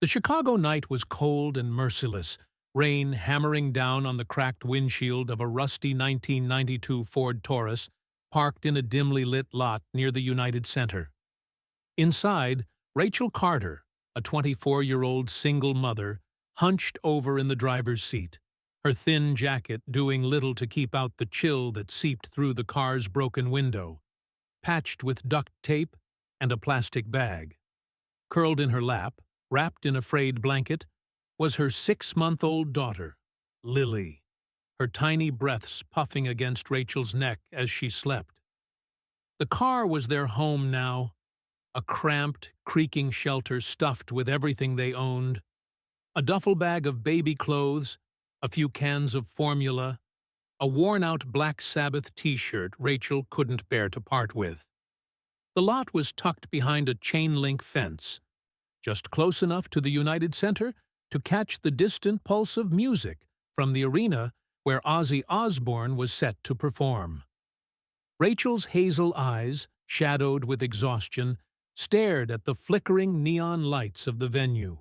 The Chicago night was cold and merciless, rain hammering down on the cracked windshield of a rusty 1992 Ford Taurus parked in a dimly lit lot near the United Center. Inside, Rachel Carter, a 24-year-old single mother, hunched over in the driver's seat, her thin jacket doing little to keep out the chill that seeped through the car's broken window, patched with duct tape and a plastic bag. Curled in her lap, wrapped in a frayed blanket, was her 6-month-old daughter, Lily, her tiny breaths puffing against Rachel's neck as she slept. The car was their home now, a cramped, creaking shelter stuffed with everything they owned, a duffel bag of baby clothes, a few cans of formula, a worn-out Black Sabbath t-shirt Rachel couldn't bear to part with. The lot was tucked behind a chain-link fence, just close enough to the United Center to catch the distant pulse of music from the arena where Ozzy Osbourne was set to perform. Rachel's hazel eyes, shadowed with exhaustion, stared at the flickering neon lights of the venue,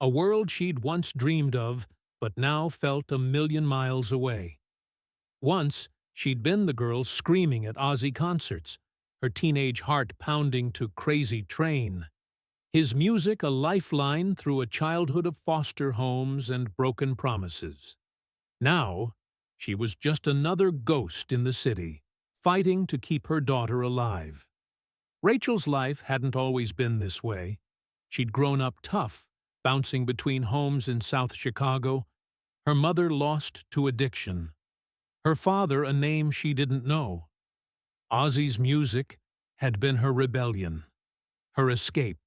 a world she'd once dreamed of but now felt a million miles away. Once, she'd been the girl screaming at Ozzy concerts, her teenage heart pounding to Crazy Train. His music a lifeline through a childhood of foster homes and broken promises. Now, she was just another ghost in the city, fighting to keep her daughter alive. Rachel's life hadn't always been this way. She'd grown up tough, bouncing between homes in South Chicago, her mother lost to addiction, her father a name she didn't know. Ozzy's music had been her rebellion, her escape.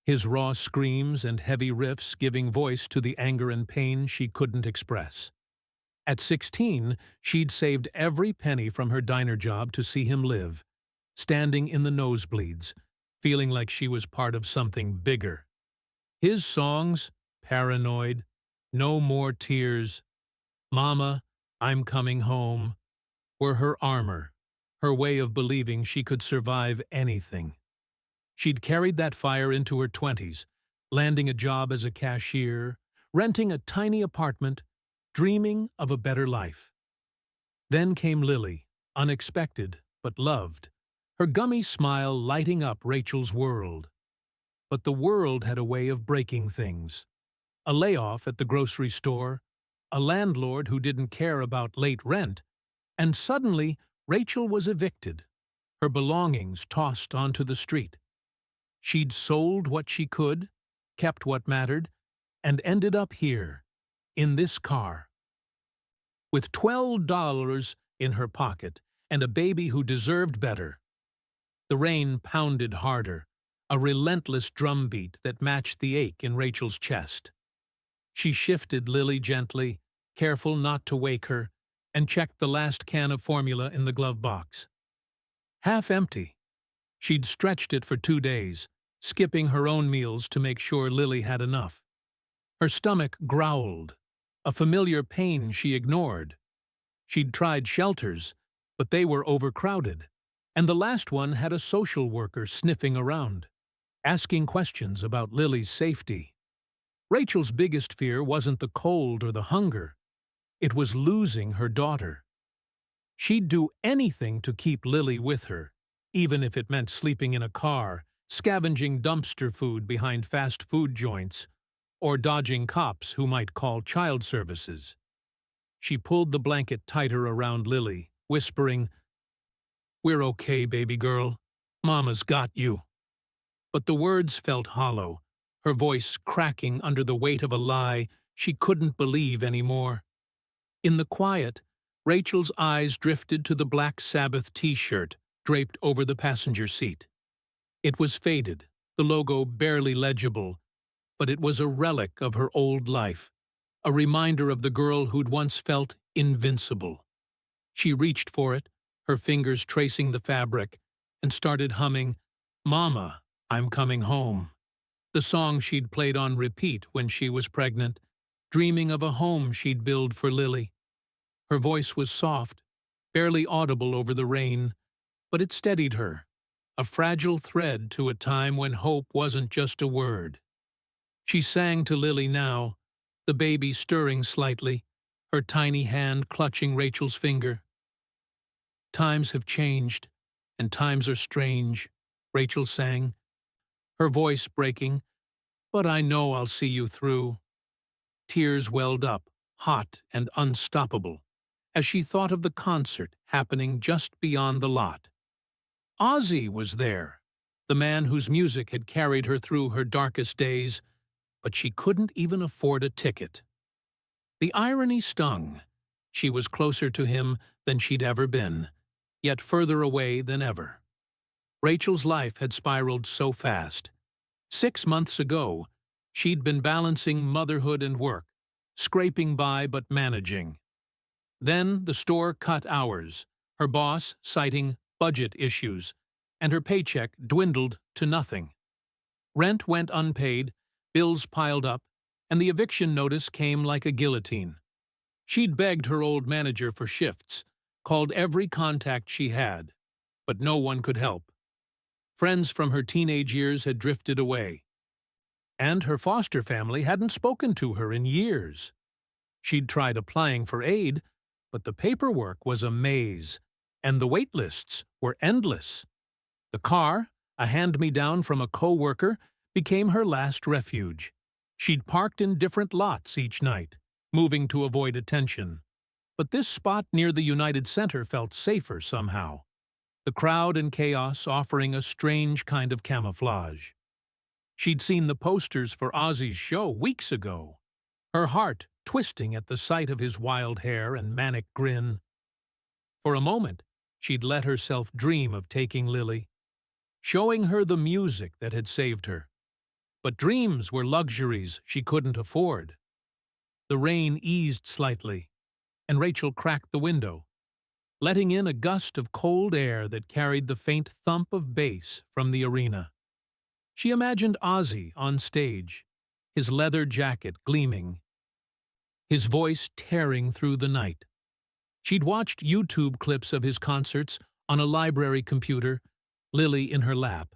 His raw screams and heavy riffs giving voice to the anger and pain she couldn't express. At 16, she'd saved every penny from her diner job to see him live, standing in the nosebleeds, feeling like she was part of something bigger. His songs, Paranoid, No More Tears, Mama, I'm Coming Home, were her armor, her way of believing she could survive anything. She'd carried that fire into her 20s, landing a job as a cashier, renting a tiny apartment, dreaming of a better life. Then came Lily, unexpected but loved, her gummy smile lighting up Rachel's world. But the world had a way of breaking things. A layoff at the grocery store, a landlord who didn't care about late rent, and suddenly Rachel was evicted, her belongings tossed onto the street. She'd sold what she could, kept what mattered, and ended up here, in this car. With $12 in her pocket and a baby who deserved better. The rain pounded harder, a relentless drumbeat that matched the ache in Rachel's chest. She shifted Lily gently, careful not to wake her, and checked the last can of formula in the glove box. Half empty. She'd stretched it for 2 days, skipping her own meals to make sure Lily had enough. Her stomach growled, a familiar pain she ignored. She'd tried shelters, but they were overcrowded, and the last one had a social worker sniffing around, asking questions about Lily's safety. Rachel's biggest fear wasn't the cold or the hunger. It was losing her daughter. She'd do anything to keep Lily with her, even if it meant sleeping in a car, scavenging dumpster food behind fast food joints, or dodging cops who might call child services. She pulled the blanket tighter around Lily, whispering, "We're okay, baby girl. Mama's got you." But the words felt hollow, her voice cracking under the weight of a lie she couldn't believe anymore. In the quiet, Rachel's eyes drifted to the Black Sabbath t-shirt draped over the passenger seat. It was faded, the logo barely legible, but it was a relic of her old life, a reminder of the girl who'd once felt invincible. She reached for it, her fingers tracing the fabric, and started humming, "Mama, I'm Coming Home," the song she'd played on repeat when she was pregnant, dreaming of a home she'd build for Lily. Her voice was soft, barely audible over the rain, but it steadied her, a fragile thread to a time when hope wasn't just a word. She sang to Lily now, the baby stirring slightly, her tiny hand clutching Rachel's finger. "Times have changed, and times are strange," Rachel sang, her voice breaking, "but I know I'll see you through." Tears welled up, hot and unstoppable, as she thought of the concert happening just beyond the lot. Ozzy was there, the man whose music had carried her through her darkest days, but she couldn't even afford a ticket. The irony stung. She was closer to him than she'd ever been, yet further away than ever. Rachel's life had spiraled so fast. 6 months ago, she'd been balancing motherhood and work, scraping by but managing. Then the store cut hours, her boss citing budget issues, and her paycheck dwindled to nothing. Rent went unpaid, bills piled up, and the eviction notice came like a guillotine. She'd begged her old manager for shifts, called every contact she had, but no one could help. Friends from her teenage years had drifted away, and her foster family hadn't spoken to her in years. She'd tried applying for aid, but the paperwork was a maze, and the wait lists were endless. The car, a hand-me-down from a co-worker, became her last refuge. She'd parked in different lots each night, moving to avoid attention. But this spot near the United Center felt safer somehow, the crowd and chaos offering a strange kind of camouflage. She'd seen the posters for Ozzy's show weeks ago, her heart twisting at the sight of his wild hair and manic grin. For a moment, she'd let herself dream of taking Lily, showing her the music that had saved her. But dreams were luxuries she couldn't afford. The rain eased slightly, and Rachel cracked the window, letting in a gust of cold air that carried the faint thump of bass from the arena. She imagined Ozzy on stage, his leather jacket gleaming, his voice tearing through the night. She'd watched YouTube clips of his concerts on a library computer, Lily in her lap,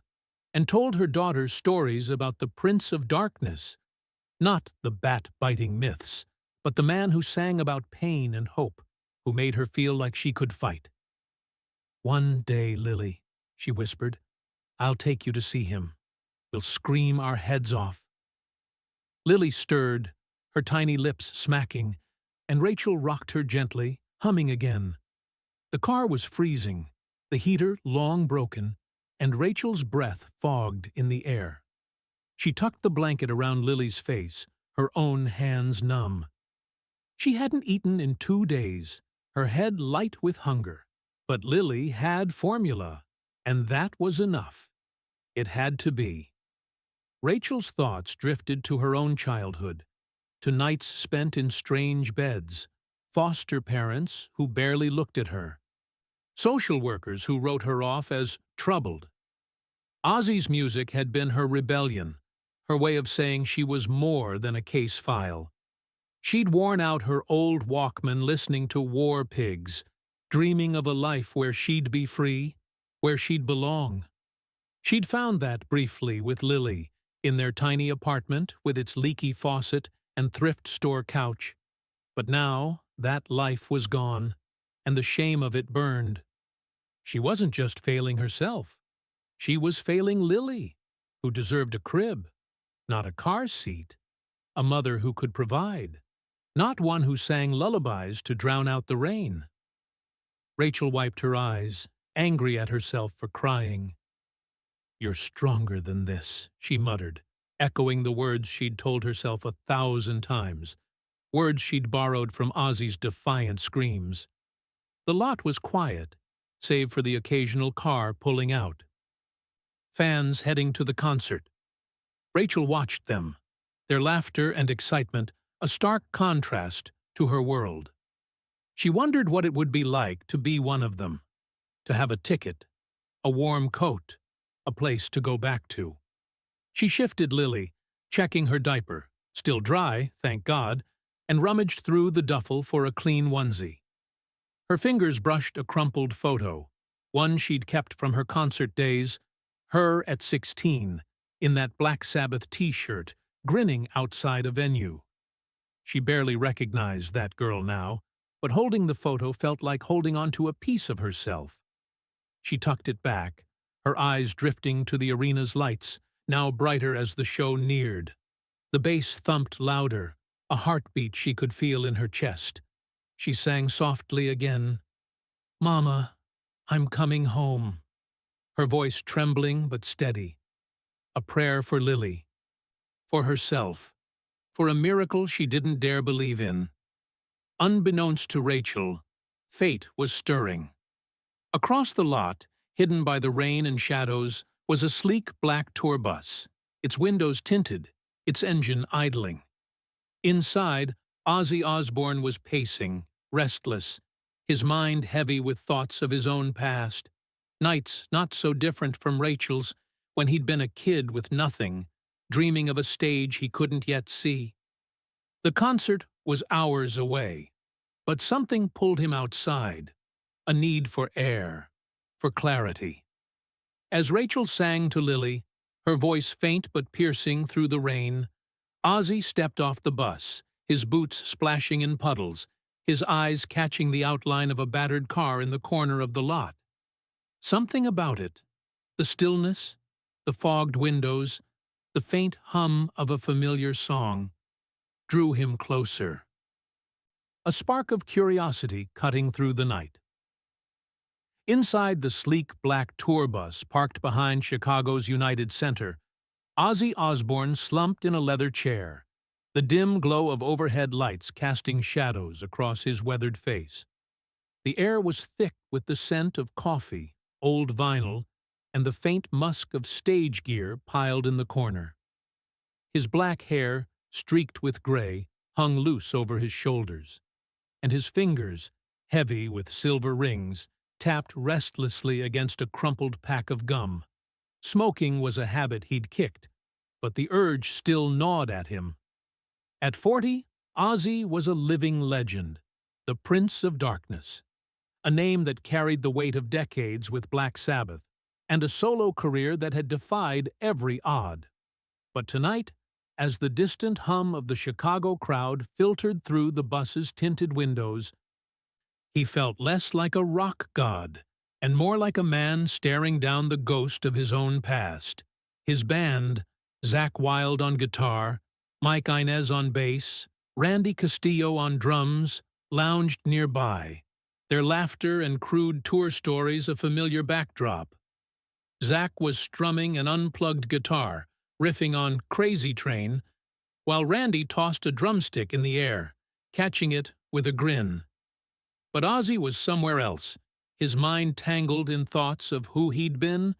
and told her daughter stories about the Prince of Darkness, not the bat-biting myths, but the man who sang about pain and hope, who made her feel like she could fight. "One day, Lily," she whispered, "I'll take you to see him. We'll scream our heads off." Lily stirred, her tiny lips smacking, and Rachel rocked her gently, humming again. The car was freezing, the heater long broken, and Rachel's breath fogged in the air. She tucked the blanket around Lily's face, her own hands numb. She hadn't eaten in 2 days, her head light with hunger. But Lily had formula, and that was enough. It had to be. Rachel's thoughts drifted to her own childhood, to nights spent in strange beds, foster parents who barely looked at her, social workers who wrote her off as troubled. Ozzy's music had been her rebellion, her way of saying she was more than a case file. She'd worn out her old Walkman listening to War Pigs, dreaming of a life where she'd be free, where she'd belong. She'd found that briefly with Lily, in their tiny apartment with its leaky faucet and thrift store couch. But now that life was gone, and the shame of it burned. She wasn't just failing herself. She was failing Lily, who deserved a crib, not a car seat, a mother who could provide, not one who sang lullabies to drown out the rain. Rachel wiped her eyes, angry at herself for crying. "You're stronger than this," she muttered, echoing the words she'd told herself 1,000 times, words she'd borrowed from Ozzy's defiant screams. The lot was quiet, save for the occasional car pulling out. Fans heading to the concert. Rachel watched them, their laughter and excitement a stark contrast to her world. She wondered what it would be like to be one of them, to have a ticket, a warm coat, a place to go back to. She shifted Lily, checking her diaper, still dry, thank God, and rummaged through the duffel for a clean onesie. Her fingers brushed a crumpled photo, one she'd kept from her concert days, her at 16, in that Black Sabbath t-shirt grinning outside a venue. She barely recognized that girl now, but holding the photo felt like holding on to a piece of herself. She tucked it back, her eyes drifting to the arena's lights, now brighter as the show neared. The bass thumped louder, a heartbeat she could feel in her chest. She sang softly again, "Mama, I'm coming home," her voice trembling but steady. A prayer for Lily, for herself, for a miracle she didn't dare believe in. Unbeknownst to Rachel, fate was stirring. Across the lot, hidden by the rain and shadows, was a sleek black tour bus, its windows tinted, its engine idling. Inside, Ozzy Osbourne was pacing, restless, his mind heavy with thoughts of his own past, nights not so different from Rachel's, when he'd been a kid with nothing, dreaming of a stage he couldn't yet see. The concert was hours away, but something pulled him outside, a need for air, for clarity. As Rachel sang to Lily, her voice faint but piercing through the rain, Ozzy stepped off the bus, his boots splashing in puddles, his eyes catching the outline of a battered car in the corner of the lot. Something about it, the stillness, the fogged windows, the faint hum of a familiar song, drew him closer. A spark of curiosity cutting through the night. Inside the sleek black tour bus parked behind Chicago's United Center, Ozzy Osbourne slumped in a leather chair, the dim glow of overhead lights casting shadows across his weathered face. The air was thick with the scent of coffee, old vinyl, and the faint musk of stage gear piled in the corner. His black hair, streaked with gray, hung loose over his shoulders, and his fingers, heavy with silver rings, tapped restlessly against a crumpled pack of gum. Smoking was a habit he'd kicked, but the urge still gnawed at him. At 40, Ozzy was a living legend, the Prince of Darkness, a name that carried the weight of decades with Black Sabbath, and a solo career that had defied every odd. But tonight, as the distant hum of the Chicago crowd filtered through the bus's tinted windows, he felt less like a rock god and more like a man staring down the ghost of his own past. His band, Zakk Wylde on guitar, Mike Inez on bass, Randy Castillo on drums, lounged nearby, their laughter and crude tour stories a familiar backdrop. Zakk was strumming an unplugged guitar, riffing on Crazy Train, while Randy tossed a drumstick in the air, catching it with a grin. But Ozzy was somewhere else, his mind tangled in thoughts of who he'd been,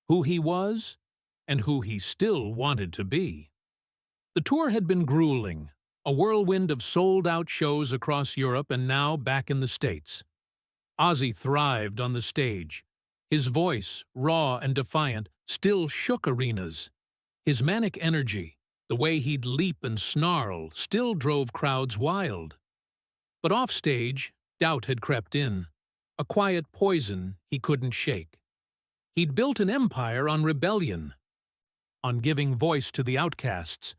who he was, and who he still wanted to be. The tour had been grueling, a whirlwind of sold-out shows across Europe and now back in the States. Ozzy thrived on the stage. His voice, raw and defiant, still shook arenas. His manic energy, the way he'd leap and snarl, still drove crowds wild. But offstage, doubt had crept in, a quiet poison he couldn't shake. He'd built an empire on rebellion, on giving voice to the outcasts,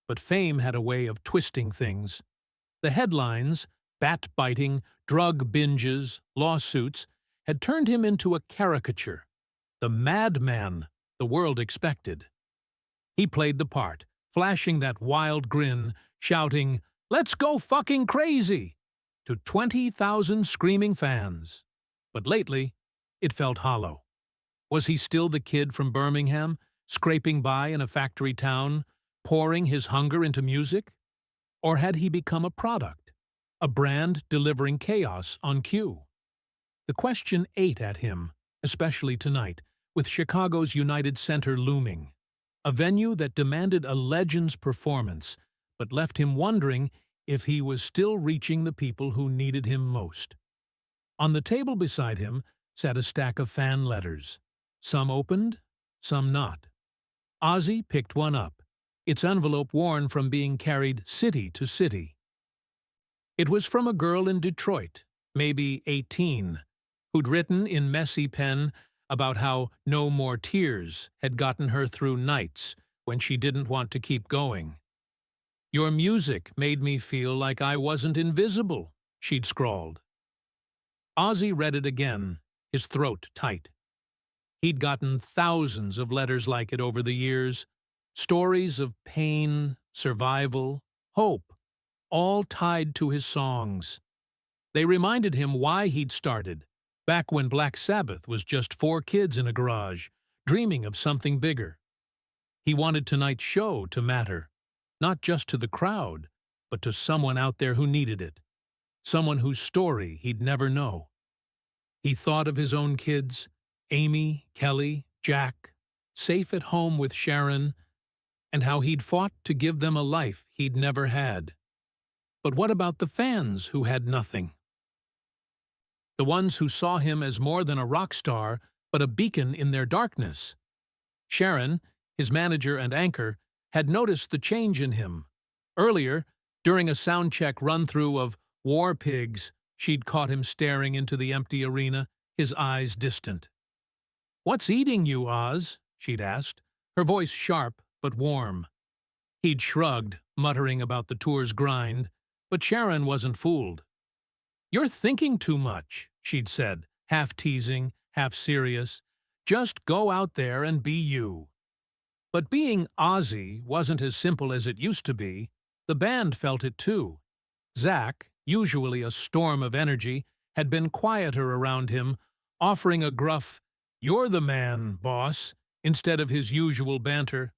but fame had a way of twisting things. The headlines, bat-biting, drug binges, lawsuits, had turned him into a caricature, the madman the world expected. He played the part, flashing that wild grin, shouting, "Let's go fucking crazy!" to 20,000 screaming fans. But lately, it felt hollow. Was he still the kid from Birmingham, scraping by in a factory town, pouring his hunger into music? Or had he become a product, a brand delivering chaos on cue? The question ate at him, especially tonight, with Chicago's United Center looming, a venue that demanded a legend's performance, but left him wondering if he was still reaching the people who needed him most. On the table beside him sat a stack of fan letters, some opened, some not. Ozzy picked one up, its envelope worn from being carried city to city. It was from a girl in Detroit, maybe 18, who'd written in messy pen about how No More Tears had gotten her through nights when she didn't want to keep going. "Your music made me feel like I wasn't invisible," she'd scrawled. Ozzy read it again, his throat tight. He'd gotten thousands of letters like it over the years, stories of pain, survival, hope, all tied to his songs. They reminded him why he'd started, back when Black Sabbath was just 4 kids in a garage, dreaming of something bigger. He wanted tonight's show to matter, not just to the crowd, but to someone out there who needed it, someone whose story he'd never know. He thought of his own kids, Amy, Kelly, Jack, safe at home with Sharon, and how he'd fought to give them a life he'd never had. But what about the fans who had nothing? The ones who saw him as more than a rock star, but a beacon in their darkness. Sharon, his manager and anchor, had noticed the change in him. Earlier, during a soundcheck run-through of War Pigs, she'd caught him staring into the empty arena, his eyes distant. "What's eating you, Oz?" she'd asked, her voice sharp but warm. He'd shrugged, muttering about the tour's grind, but Sharon wasn't fooled. "You're thinking too much," she'd said, half teasing, half serious. "Just go out there and be you." But being Ozzy wasn't as simple as it used to be. The band felt it too. Zach, usually a storm of energy, had been quieter around him, offering a gruff, "You're the man, boss," instead of his usual banter.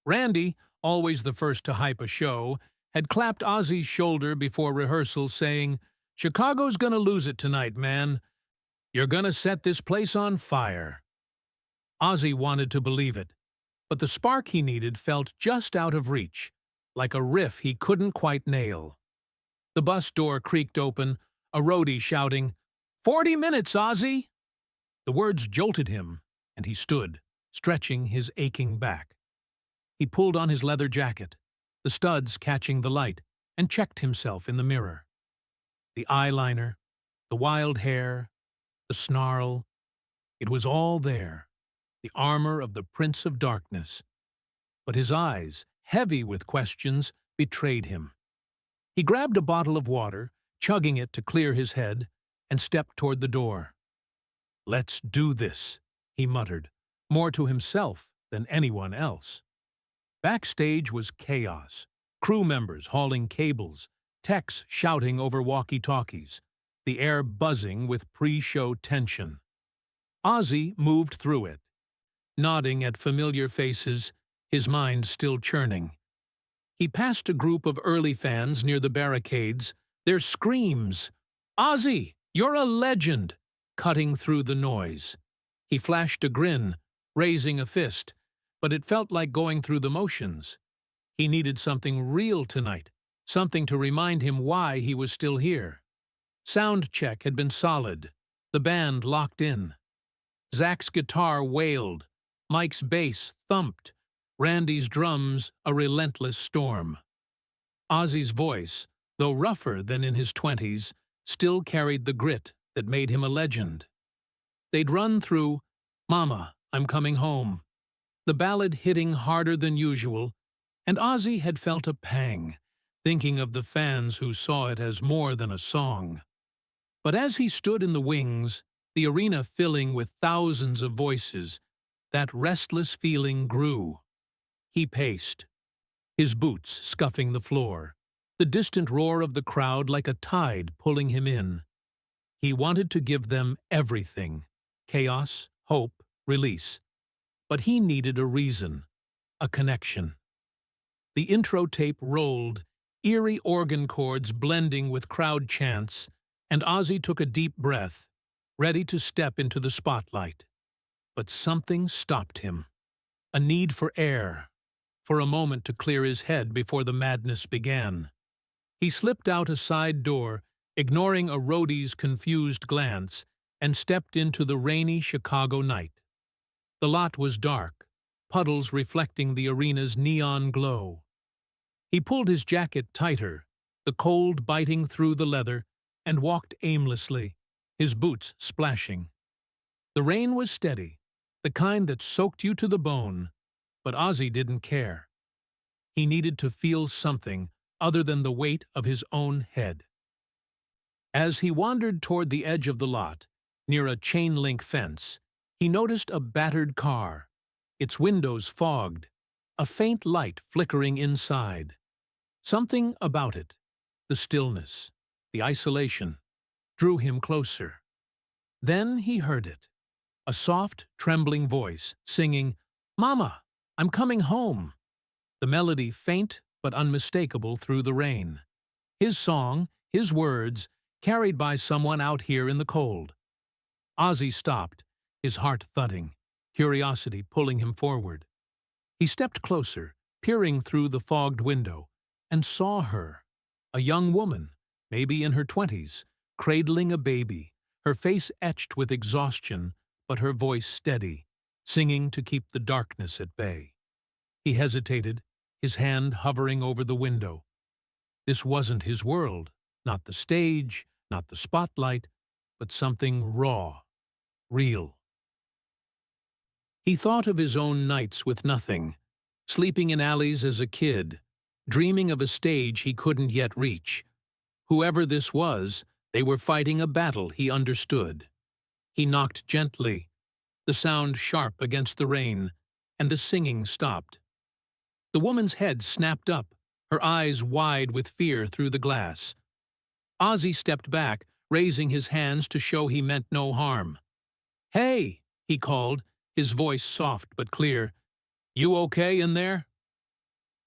Randy, always the first to hype a show, had clapped Ozzy's shoulder before rehearsal, saying, "Chicago's gonna lose it tonight, man. You're gonna set this place on fire." Ozzy wanted to believe it, but the spark he needed felt just out of reach, like a riff he couldn't quite nail. The bus door creaked open, a roadie shouting, "40 minutes, Ozzy!" The words jolted him, and he stood, stretching his aching back. He pulled on his leather jacket, the studs catching the light, and checked himself in the mirror. The eyeliner, the wild hair, the snarl, it was all there, the armor of the Prince of Darkness. But his eyes, heavy with questions, betrayed him. He grabbed a bottle of water, chugging it to clear his head, and stepped toward the door. "Let's do this," he muttered, more to himself than anyone else. Backstage was chaos, crew members hauling cables, techs shouting over walkie-talkies, the air buzzing with pre-show tension. Ozzy moved through it, nodding at familiar faces, his mind still churning. He passed a group of early fans near the barricades, their screams, "Ozzy, you're a legend!" cutting through the noise. He flashed a grin, raising a fist, but it felt like going through the motions. He needed something real tonight, something to remind him why he was still here. Sound check had been solid, the band locked in. Zach's guitar wailed, Mike's bass thumped, Randy's drums a relentless storm. Ozzy's voice, though rougher than in his 20s, still carried the grit that made him a legend. They'd run through "Mama, I'm Coming Home," the ballad hitting harder than usual, and Ozzy had felt a pang, thinking of the fans who saw it as more than a song. But as he stood in the wings, the arena filling with thousands of voices, that restless feeling grew. He paced, his boots scuffing the floor, the distant roar of the crowd like a tide pulling him in. He wanted to give them everything, chaos, hope, release. But he needed a reason, a connection. The intro tape rolled, eerie organ chords blending with crowd chants, and Ozzy took a deep breath, ready to step into the spotlight. But something stopped him. A need for air, for a moment to clear his head before the madness began. He slipped out a side door, ignoring a roadie's confused glance, and stepped into the rainy Chicago night. The lot was dark, puddles reflecting the arena's neon glow. He pulled his jacket tighter, the cold biting through the leather, and walked aimlessly, his boots splashing. The rain was steady, the kind that soaked you to the bone, but Ozzy didn't care. He needed to feel something other than the weight of his own head. As he wandered toward the edge of the lot, near a chain-link fence, he noticed a battered car, its windows fogged, a faint light flickering inside. Something about it, the stillness, the isolation, drew him closer. Then he heard it, a soft, trembling voice singing, "Mama, I'm coming home." The melody faint but unmistakable through the rain. His song, his words, carried by someone out here in the cold. Ozzy stopped, his heart thudding, curiosity pulling him forward. He stepped closer, peering through the fogged window, and saw her, a young woman, maybe in her 20s, cradling a baby, her face etched with exhaustion, but her voice steady, singing to keep the darkness at bay. He hesitated, his hand hovering over the window. This wasn't his world, not the stage, not the spotlight, but something raw, real. He thought of his own nights with nothing, sleeping in alleys as a kid, dreaming of a stage he couldn't yet reach. Whoever this was, they were fighting a battle he understood. He knocked gently, the sound sharp against the rain, and the singing stopped. The woman's head snapped up, her eyes wide with fear through the glass. Ozzy stepped back, raising his hands to show he meant no harm. "Hey," he called, his voice soft but clear. "You okay in there?"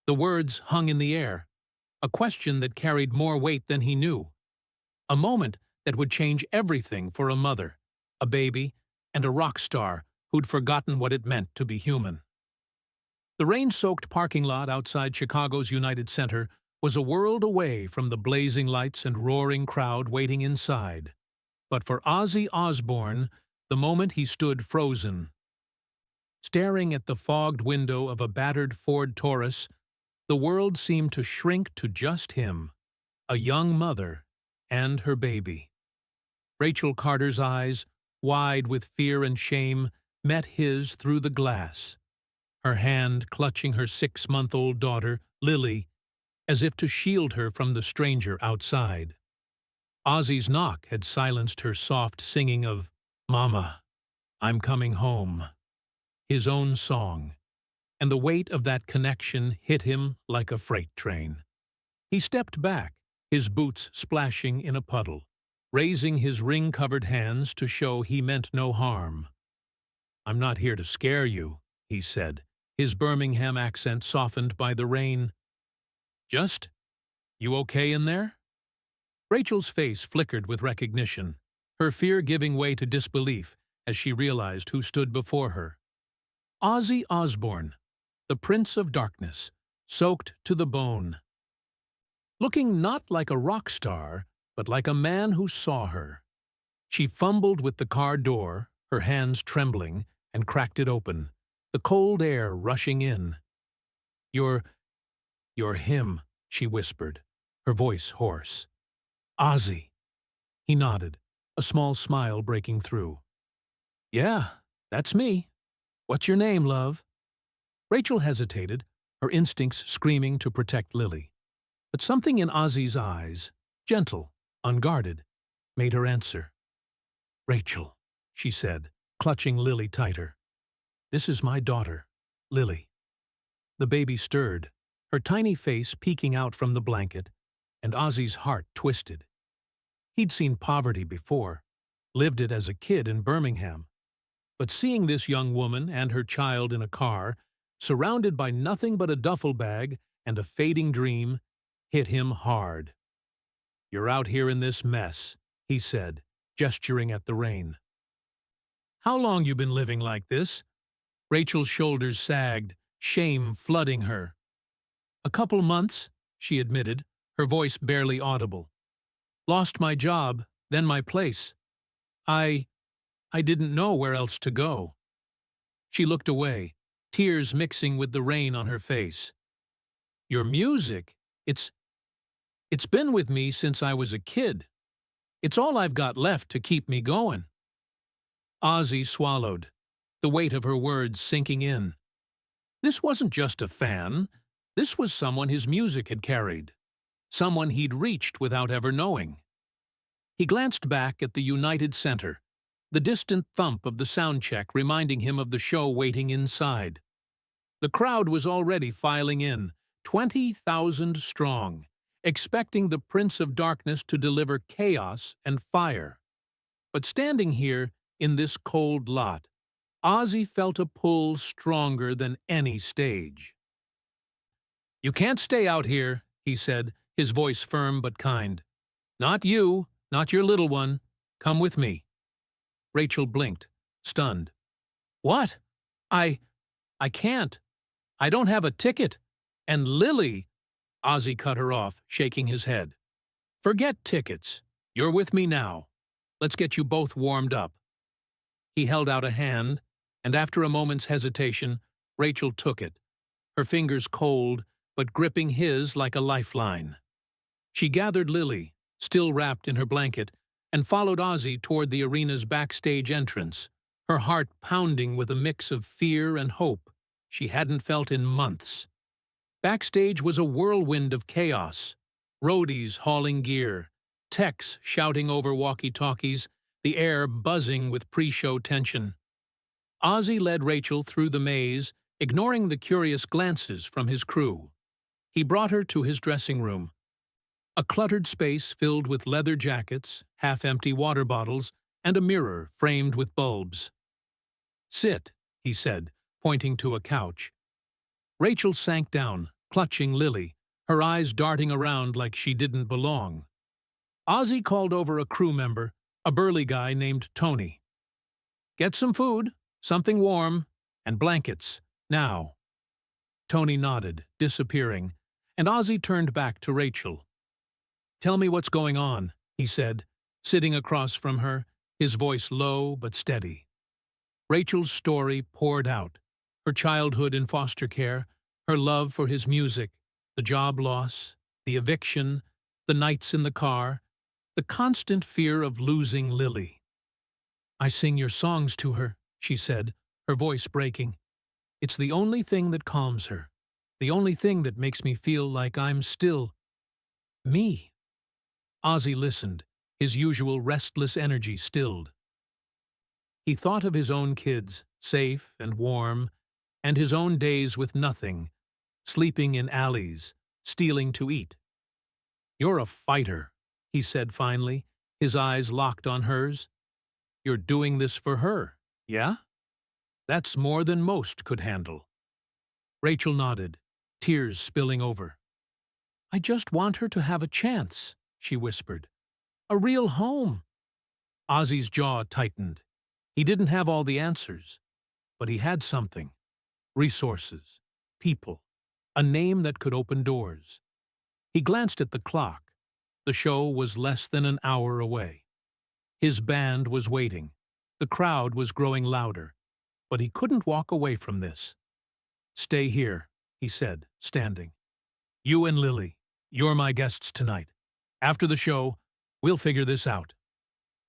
The words hung in the air, a question that carried more weight than he knew. A moment that would change everything for a mother, a baby, and a rock star who'd forgotten what it meant to be human. The rain-soaked parking lot outside Chicago's United Center was a world away from the blazing lights and roaring crowd waiting inside. But for Ozzy Osbourne, the moment he stood frozen, staring at the fogged window of a battered Ford Taurus, the world seemed to shrink to just him, a young mother and her baby. Rachel Carter's eyes, wide with fear and shame, met his through the glass, her hand clutching her 6-month-old daughter, Lily, as if to shield her from the stranger outside. Ozzy's knock had silenced her soft singing of, "Mama, I'm coming home," his own song, and the weight of that connection hit him like a freight train. He stepped back, his boots splashing in a puddle, raising his ring-covered hands to show he meant no harm. "I'm not here to scare you," he said, his Birmingham accent softened by the rain. "Just, you okay in there?" Rachel's face flickered with recognition, her fear giving way to disbelief as she realized who stood before her. Ozzy Osbourne, the Prince of Darkness, soaked to the bone. Looking not like a rock star, but like a man who saw her. She fumbled with the car door, her hands trembling, and cracked it open, the cold air rushing in. You're him," she whispered, her voice hoarse. "Ozzy." He nodded, a small smile breaking through. "Yeah, that's me. What's your name, love?" Rachel hesitated, her instincts screaming to protect Lily. But something in Ozzy's eyes, gentle, unguarded, made her answer. "Rachel," she said, clutching Lily tighter. "This is my daughter, Lily." The baby stirred, her tiny face peeking out from the blanket, and Ozzy's heart twisted. He'd seen poverty before, lived it as a kid in Birmingham. But seeing this young woman and her child in a car, surrounded by nothing but a duffel bag and a fading dream, hit him hard. "You're out here in this mess," he said, gesturing at the rain. "How long you been living like this?" Rachel's shoulders sagged, shame flooding her. "A couple months," she admitted, her voice barely audible. "Lost my job, then my place. I didn't know where else to go." She looked away, tears mixing with the rain on her face. "Your music, it's been with me since I was a kid. It's all I've got left to keep me going." Ozzy swallowed, the weight of her words sinking in. This wasn't just a fan. This was someone his music had carried, someone he'd reached without ever knowing. He glanced back at the United Center, the distant thump of the sound check reminding him of the show waiting inside. The crowd was already filing in, 20,000 strong, expecting the Prince of Darkness to deliver chaos and fire. But standing here, in this cold lot, Ozzy felt a pull stronger than any stage. "You can't stay out here," he said, his voice firm but kind. "Not you, not your little one. Come with me." Rachel blinked, stunned. "What? I can't. I don't have a ticket. And Lily—" Ozzy cut her off, shaking his head. "Forget tickets. You're with me now. Let's get you both warmed up." He held out a hand, and after a moment's hesitation, Rachel took it, her fingers cold but gripping his like a lifeline. She gathered Lily, still wrapped in her blanket, and followed Ozzy toward the arena's backstage entrance, her heart pounding with a mix of fear and hope she hadn't felt in months. Backstage was a whirlwind of chaos, roadies hauling gear, techs shouting over walkie-talkies, the air buzzing with pre-show tension. Ozzy led Rachel through the maze, ignoring the curious glances from his crew. He brought her to his dressing room, a cluttered space filled with leather jackets, half-empty water bottles, and a mirror framed with bulbs. "Sit," he said, pointing to a couch. Rachel sank down, clutching Lily, her eyes darting around like she didn't belong. Ozzy called over a crew member, a burly guy named Tony. "Get some food, something warm, and blankets, now." Tony nodded, disappearing, and Ozzy turned back to Rachel. "Tell me what's going on," he said, sitting across from her, his voice low but steady. Rachel's story poured out, her childhood in foster care, her love for his music, the job loss, the eviction, the nights in the car, the constant fear of losing Lily. "I sing your songs to her," she said, her voice breaking. "It's the only thing that calms her, the only thing that makes me feel like I'm still me." Ozzy listened, his usual restless energy stilled. He thought of his own kids, safe and warm, and his own days with nothing, sleeping in alleys, stealing to eat. "You're a fighter," he said finally, his eyes locked on hers. "You're doing this for her, yeah? That's more than most could handle." Rachel nodded, tears spilling over. "I just want her to have a chance," she whispered. "A real home." Ozzy's jaw tightened. He didn't have all the answers, but he had something. Resources, people, a name that could open doors. He glanced at the clock. The show was less than an hour away. His band was waiting. The crowd was growing louder, but he couldn't walk away from this. "Stay here," he said, standing. "You and Lily, you're my guests tonight. After the show, we'll figure this out."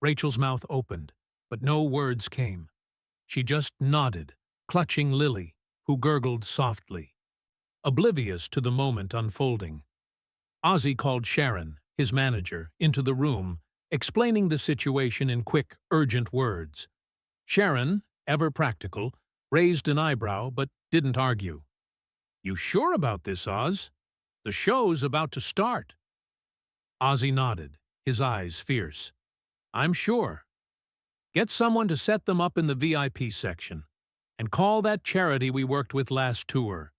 Rachel's mouth opened, but no words came. She just nodded, clutching Lily, who gurgled softly, oblivious to the moment unfolding. Ozzy called Sharon, his manager, into the room, explaining the situation in quick, urgent words. Sharon, ever practical, raised an eyebrow but didn't argue. "You sure about this, Oz? The show's about to start." Ozzy nodded, his eyes fierce. "I'm sure. Get someone to set them up in the VIP section, and call that charity we worked with last tour.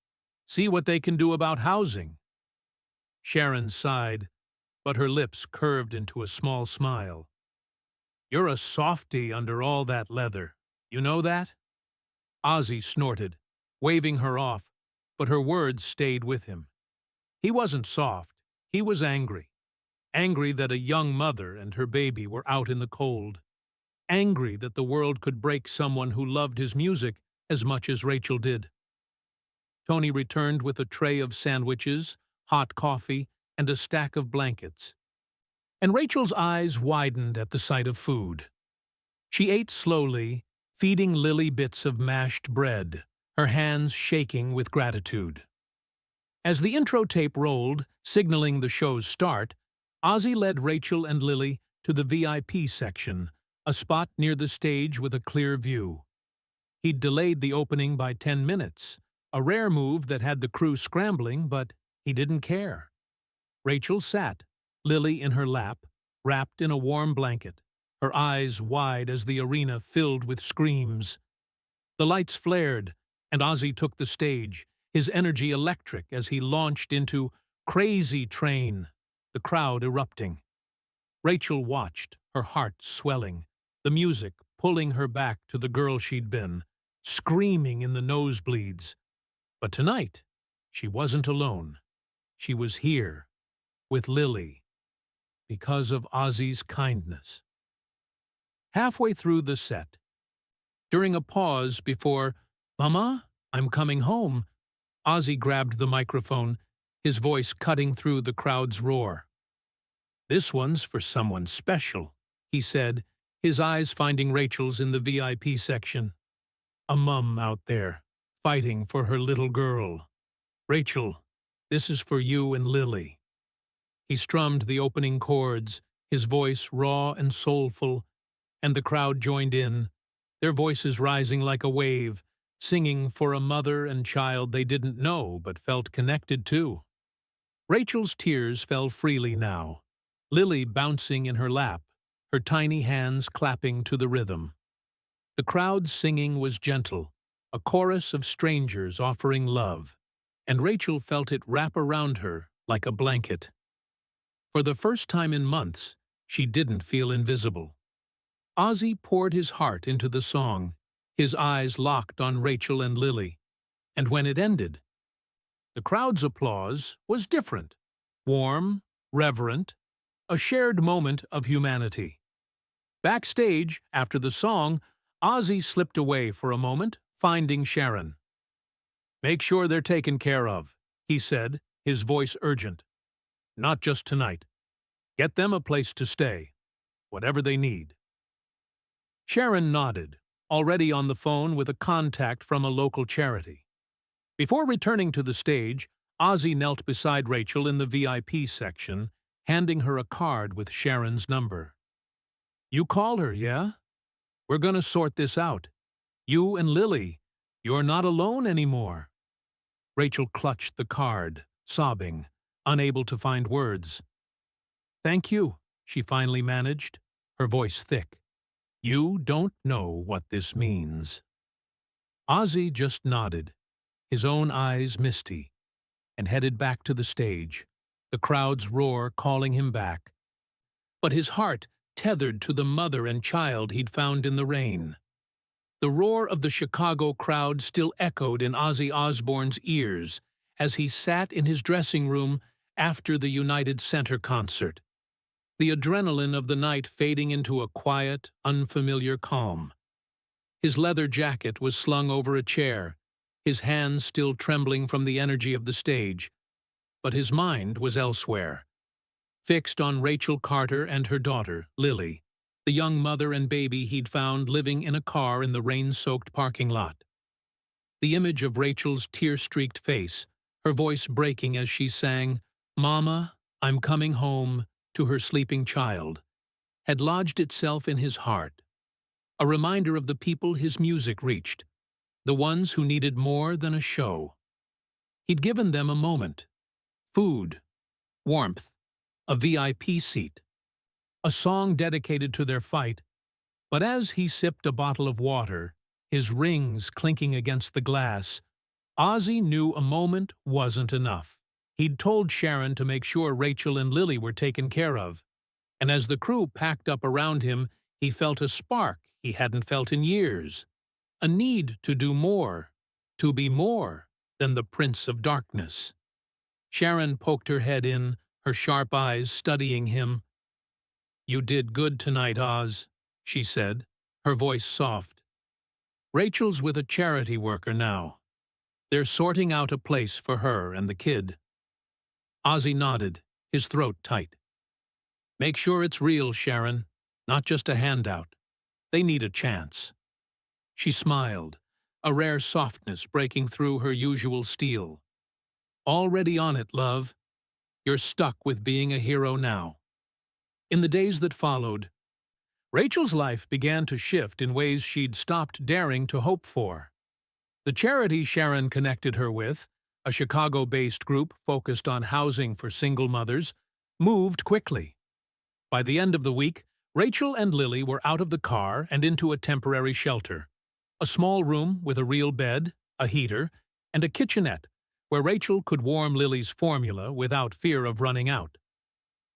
See what they can do about housing." Sharon sighed, but her lips curved into a small smile. "You're a softy under all that leather. You know that?" Ozzy snorted, waving her off, but her words stayed with him. He wasn't soft, he was angry. Angry that a young mother and her baby were out in the cold. Angry that the world could break someone who loved his music as much as Rachel did. Tony returned with a tray of sandwiches, hot coffee, and a stack of blankets. And Rachel's eyes widened at the sight of food. She ate slowly, feeding Lily bits of mashed bread, her hands shaking with gratitude. As the intro tape rolled, signaling the show's start, Ozzy led Rachel and Lily to the VIP section, a spot near the stage with a clear view. He'd delayed the opening by 10 minutes, a rare move that had the crew scrambling, but he didn't care. Rachel sat, Lily in her lap, wrapped in a warm blanket, her eyes wide as the arena filled with screams. The lights flared, and Ozzy took the stage, his energy electric as he launched into Crazy Train, the crowd erupting. Rachel watched, her heart swelling, the music pulling her back to the girl she'd been, screaming in the nosebleeds. But tonight, she wasn't alone. She was here, with Lily, because of Ozzy's kindness. Halfway through the set, during a pause before, "Mama, I'm coming home," Ozzy grabbed the microphone, his voice cutting through the crowd's roar. "This one's for someone special," he said, his eyes finding Rachel's in the VIP section. "A mum out there, fighting for her little girl. Rachel, this is for you and Lily." He strummed the opening chords, his voice raw and soulful, and the crowd joined in, their voices rising like a wave, singing for a mother and child they didn't know but felt connected to. Rachel's tears fell freely now, Lily bouncing in her lap, her tiny hands clapping to the rhythm. The crowd's singing was gentle, a chorus of strangers offering love, and Rachel felt it wrap around her like a blanket. For the first time in months, she didn't feel invisible. Ozzy poured his heart into the song, his eyes locked on Rachel and Lily, and when it ended, the crowd's applause was different, warm, reverent, a shared moment of humanity. Backstage, after the song, Ozzy slipped away for a moment, finding Sharon. "Make sure they're taken care of," he said, his voice urgent. "Not just tonight. Get them a place to stay, whatever they need." Sharon nodded, already on the phone with a contact from a local charity. Before returning to the stage, Ozzy knelt beside Rachel in the VIP section, handing her a card with Sharon's number. "You call her, yeah? We're gonna sort this out. You and Lily, you're not alone anymore." Rachel clutched the card, sobbing, unable to find words. "Thank you," she finally managed, her voice thick. "You don't know what this means." Ozzy just nodded, his own eyes misty, and headed back to the stage, the crowd's roar calling him back. But his heart tethered to the mother and child he'd found in the rain. The roar of the Chicago crowd still echoed in Ozzy Osbourne's ears as he sat in his dressing room after the United Center concert, the adrenaline of the night fading into a quiet, unfamiliar calm. His leather jacket was slung over a chair, his hands still trembling from the energy of the stage, but his mind was elsewhere, fixed on Rachel Carter and her daughter, Lily, the young mother and baby he'd found living in a car in the rain-soaked parking lot. The image of Rachel's tear-streaked face, her voice breaking as she sang, "Mama, I'm coming home," to her sleeping child, had lodged itself in his heart, a reminder of the people his music reached, the ones who needed more than a show. He'd given them a moment, food, warmth, a VIP seat, a song dedicated to their fight, but as he sipped a bottle of water, his rings clinking against the glass, Ozzy knew a moment wasn't enough. He'd told Sharon to make sure Rachel and Lily were taken care of, and as the crew packed up around him, he felt a spark he hadn't felt in years, a need to do more, to be more than the Prince of Darkness. Sharon poked her head in, her sharp eyes studying him. "You did good tonight, Oz," she said, her voice soft. "Rachel's with a charity worker now. They're sorting out a place for her and the kid." Ozzy nodded, his throat tight. "Make sure it's real, Sharon, not just a handout. They need a chance." She smiled, a rare softness breaking through her usual steel. Already on it, love. You're stuck with being a hero now. In the days that followed, Rachel's life began to shift in ways she'd stopped daring to hope for. The charity Sharon connected her with, a Chicago-based group focused on housing for single mothers, moved quickly. By the end of the week, Rachel and Lily were out of the car and into a temporary shelter. A small room with a real bed, a heater, and a kitchenette where Rachel could warm Lily's formula without fear of running out.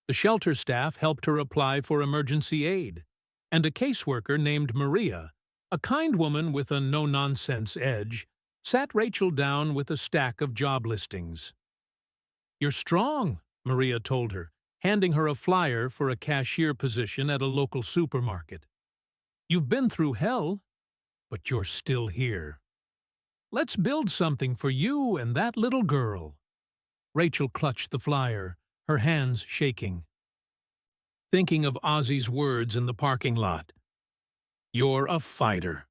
The shelter staff helped her apply for emergency aid, and a caseworker named Maria, a kind woman with a no-nonsense edge, sat Rachel down with a stack of job listings. "You're strong," Maria told her, handing her a flyer for a cashier position at a local supermarket. "You've been through hell, but you're still here. Let's build something for you and that little girl." Rachel clutched the flyer, her hands shaking, thinking of Ozzy's words in the parking lot. "You're a fighter."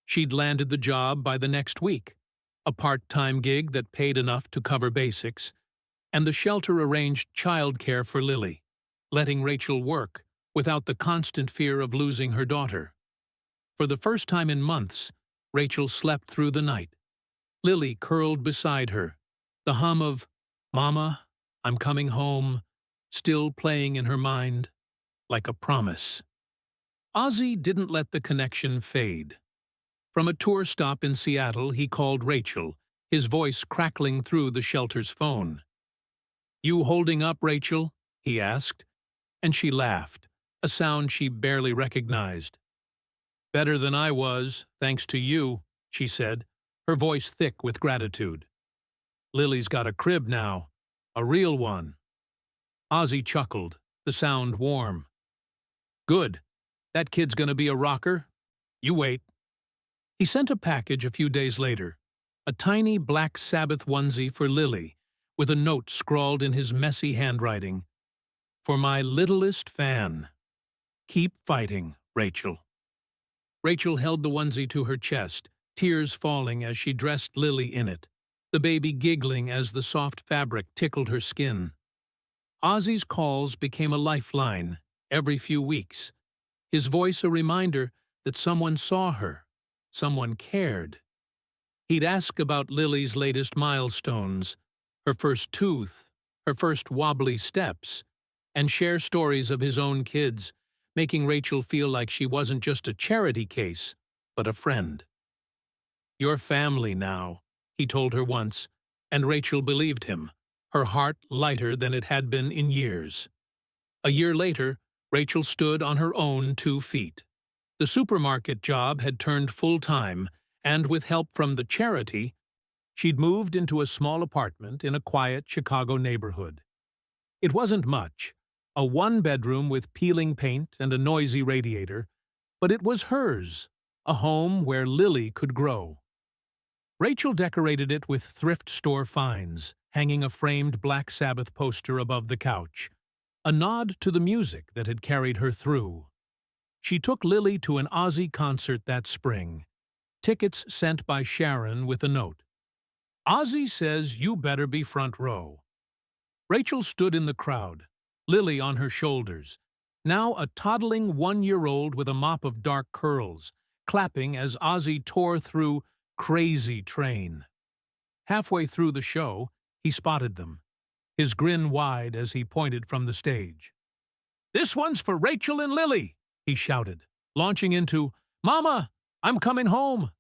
She'd landed the job by the next week, a part-time gig that paid enough to cover basics, and the shelter arranged childcare for Lily, letting Rachel work without the constant fear of losing her daughter. For the first time in months, Rachel slept through the night. Lily curled beside her, the hum of "Mama, I'm coming home" still playing in her mind, like a promise. Ozzy didn't let the connection fade. From a tour stop in Seattle, he called Rachel, his voice crackling through the shelter's phone. "You holding up, Rachel?" he asked, and she laughed, a sound she barely recognized. "Better than I was, thanks to you," she said, her voice thick with gratitude. "Lily's got a crib now, a real one." Ozzy chuckled, the sound warm. "Good. That kid's gonna be a rocker. You wait." He sent a package a few days later, a tiny Black Sabbath onesie for Lily, with a note scrawled in his messy handwriting. "For my littlest fan. Keep fighting, Rachel." Rachel held the onesie to her chest, tears falling as she dressed Lily in it, the baby giggling as the soft fabric tickled her skin. Ozzy's calls became a lifeline every few weeks, his voice a reminder that someone saw her, someone cared. He'd ask about Lily's latest milestones, her first tooth, her first wobbly steps, and share stories of his own kids, making Rachel feel like she wasn't just a charity case, but a friend. "You're family now," he told her once, and Rachel believed him, her heart lighter than it had been in years. A year later, Rachel stood on her own 2 feet. The supermarket job had turned full-time, and with help from the charity, she'd moved into a small apartment in a quiet Chicago neighborhood. It wasn't much, a 1-bedroom with peeling paint and a noisy radiator, but it was hers, a home where Lily could grow. Rachel decorated it with thrift store finds, hanging a framed Black Sabbath poster above the couch, a nod to the music that had carried her through. She took Lily to an Ozzy concert that spring, tickets sent by Sharon with a note. "Ozzy says you better be front row." Rachel stood in the crowd, Lily on her shoulders, now a toddling 1-year-old with a mop of dark curls, clapping as Ozzy tore through "Crazy Train." Halfway through the show, he spotted them, his grin wide as he pointed from the stage. "This one's for Rachel and Lily," he shouted, launching into "Mama, I'm coming home."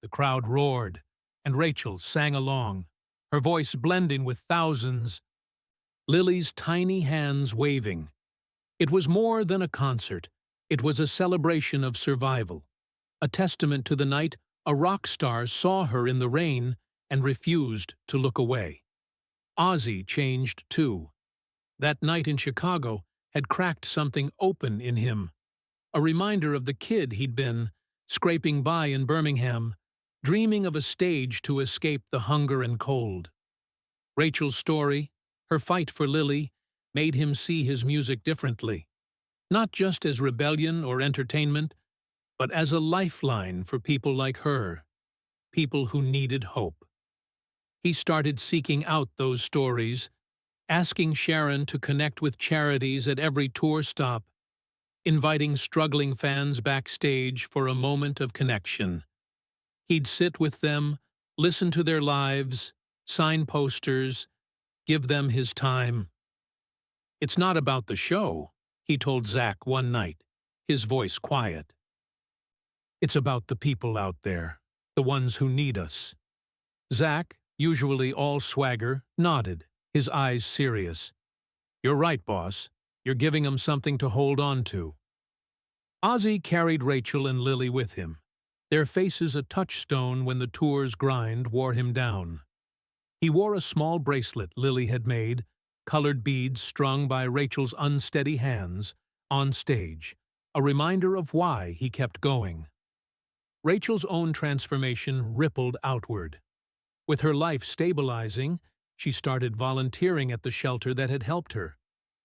The crowd roared, and Rachel sang along, her voice blending with thousands, Lily's tiny hands waving. It was more than a concert. It was a celebration of survival, a testament to the night a rock star saw her in the rain and refused to look away. Ozzy changed too. That night in Chicago had cracked something open in him, a reminder of the kid he'd been, scraping by in Birmingham, dreaming of a stage to escape the hunger and cold. Rachel's story, her fight for Lily, made him see his music differently, not just as rebellion or entertainment, but as a lifeline for people like her, people who needed hope. He started seeking out those stories, asking Sharon to connect with charities at every tour stop, inviting struggling fans backstage for a moment of connection. He'd sit with them, listen to their lives, sign posters, give them his time. "It's not about the show," he told Zach one night, his voice quiet. "It's about the people out there, the ones who need us." Zach, usually all swagger, nodded, his eyes serious. "You're right, boss. You're giving 'em something to hold on to." Ozzy carried Rachel and Lily with him, their faces a touchstone when the tour's grind wore him down. He wore a small bracelet Lily had made, colored beads strung by Rachel's unsteady hands, on stage, a reminder of why he kept going. Rachel's own transformation rippled outward. With her life stabilizing, she started volunteering at the shelter that had helped her,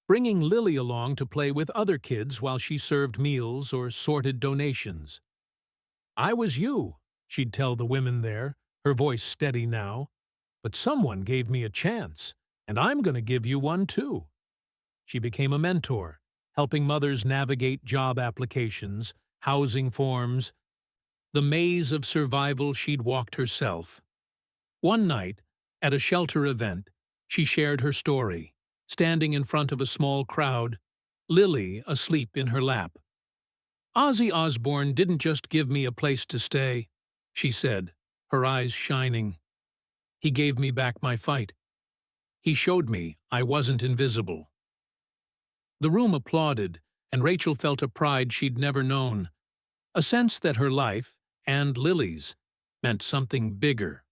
bringing Lily along to play with other kids while she served meals or sorted donations. "I was you," she'd tell the women there, her voice steady now, "but someone gave me a chance, and I'm going to give you one too." She became a mentor, helping mothers navigate job applications, housing forms, the maze of survival she'd walked herself. One night, at a shelter event, she shared her story, standing in front of a small crowd, Lily asleep in her lap. "Ozzy Osbourne didn't just give me a place to stay," she said, her eyes shining. "He gave me back my fight. He showed me I wasn't invisible." The room applauded, and Rachel felt a pride she'd never known, a sense that her life, and Lily's, meant something bigger.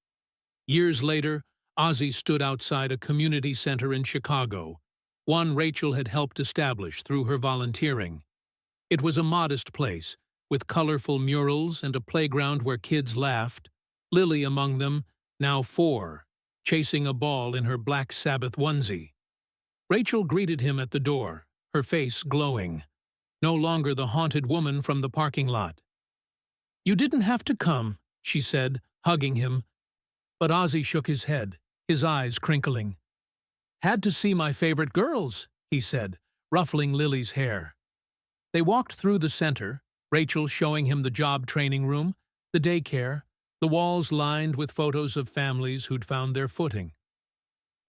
Years later, Ozzy stood outside a community center in Chicago, one Rachel had helped establish through her volunteering. It was a modest place, with colorful murals and a playground where kids laughed, Lily among them, now 4, chasing a ball in her Black Sabbath onesie. Rachel greeted him at the door, her face glowing, no longer the haunted woman from the parking lot. "You didn't have to come," she said, hugging him. But Ozzy shook his head, his eyes crinkling. "Had to see my favorite girls," he said, ruffling Lily's hair. They walked through the center, Rachel showing him the job training room, the daycare, the walls lined with photos of families who'd found their footing.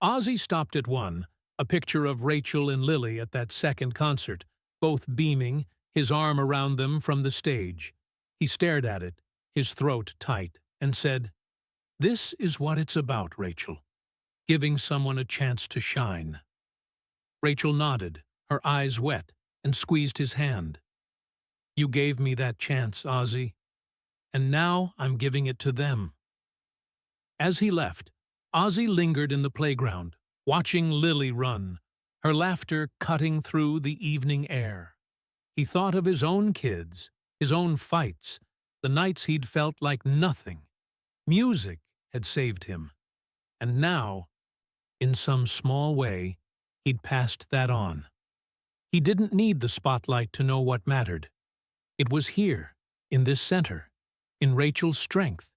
Ozzy stopped at one, a picture of Rachel and Lily at that second concert, both beaming, his arm around them from the stage. He stared at it, his throat tight, and said, "This is what it's about, Rachel. Giving someone a chance to shine." Rachel nodded, her eyes wet, and squeezed his hand. "You gave me that chance, Ozzy, and now I'm giving it to them." As he left, Ozzy lingered in the playground, watching Lily run, her laughter cutting through the evening air. He thought of his own kids, his own fights, the nights he'd felt like nothing. Music had saved him, and now, in some small way, he'd passed that on. He didn't need the spotlight to know what mattered. It was here, in this center, in Rachel's strength,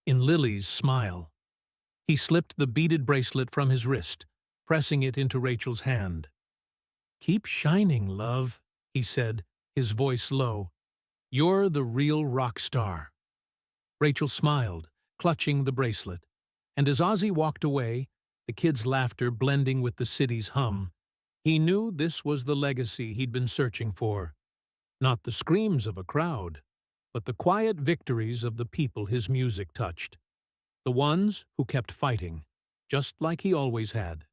in Lily's smile. He slipped the beaded bracelet from his wrist, pressing it into Rachel's hand. "Keep shining, love," he said, his voice low. "You're the real rock star." Rachel smiled, clutching the bracelet, and as Ozzy walked away, the kids' laughter blending with the city's hum, he knew this was the legacy he'd been searching for. Not the screams of a crowd, but the quiet victories of the people his music touched. The ones who kept fighting, just like he always had.